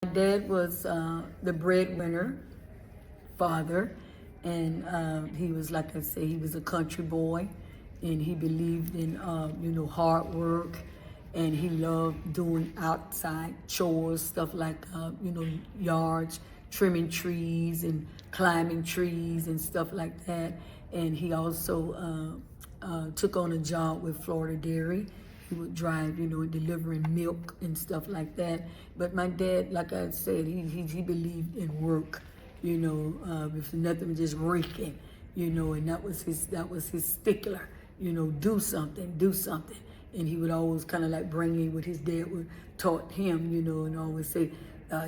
My dad was the breadwinner father, and he was, like I say, he was a country boy, and he believed in hard work, and he loved doing outside chores, stuff like yards, trimming trees and climbing trees and stuff like that. And he also took on a job with Florida Dairy. He would drive, delivering milk and stuff like that. But my dad, like I said, he believed in work, if nothing, just raking, and that was his stickler, do something, do something. And he would always kind of like bring in what his dad would taught him, and always say,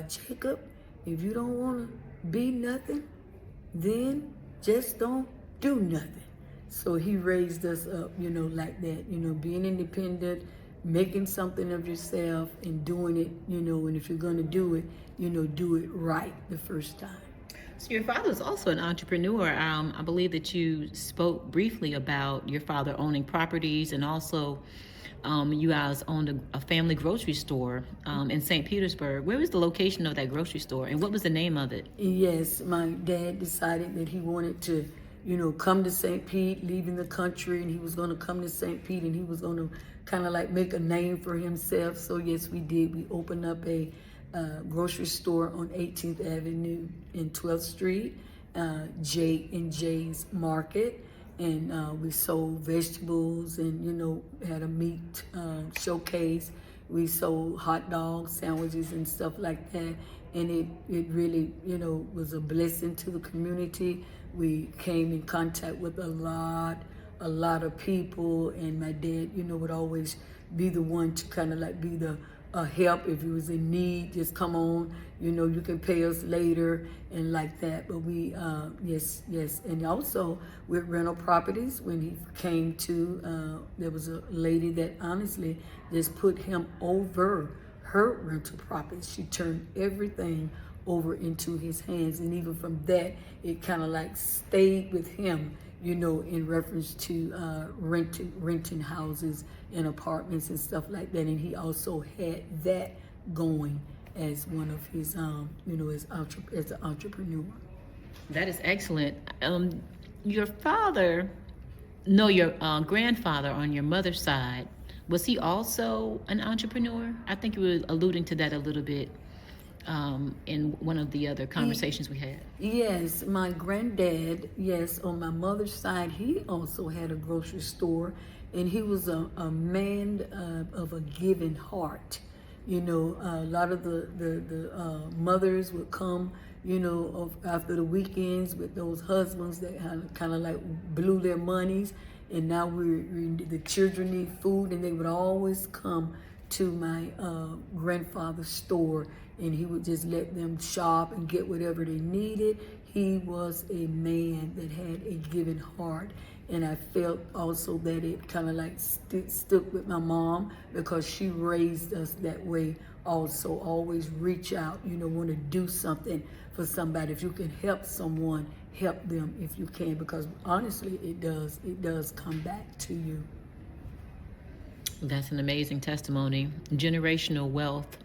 Jacob, if you don't want to be nothing, then just don't do nothing. So he raised us up, like that, being independent, making something of yourself and doing it, and if you're going to do it, do it right the first time. So your father was also an entrepreneur. I believe that you spoke briefly about your father owning properties, and also you guys owned a family grocery store in St. Petersburg. Where was the location of that grocery store, and what was the name of it? Yes, my dad decided that he wanted to, come to St. Pete, leaving the country, and he was going to come to St. Pete, and he was going to kind of like make a name for himself. So yes, we did. We opened up a grocery store on 18th Avenue and 12th Street, J&J's Market, and we sold vegetables and had a meat showcase. We sold hot dogs, sandwiches, and stuff like that, and it really was a blessing to the community. We came in contact with a lot of people, and my dad would always be the one to kind of like be the help. If you was in need, just come on, you can pay us later and like that. But we yes, and also with rental properties, when he came to there was a lady that honestly just put him over her rental properties. She turned everything over into his hands, and even from that it kind of like stayed with him, in reference to renting houses and apartments and stuff like that. And he also had that going as one of his, as an entrepreneur. That is excellent. Your father, no, your grandfather on your mother's side, was he also an entrepreneur? I think you were alluding to that a little bit in one of the other conversations we had. Yes, my granddad, yes, on my mother's side, he also had a grocery store, and he was a man of a giving heart. A lot of the mothers would come, after the weekends with those husbands that kind of like blew their monies, and now the children need food, and they would always come to my grandfather's store, and he would just let them shop and get whatever they needed. He was a man that had a giving heart, and I felt also that it kind of like stuck with my mom, because she raised us that way also. Always reach out, want to do something for somebody. If you can help someone, help them if you can, because honestly it does come back to you. That's an amazing testimony. Generational wealth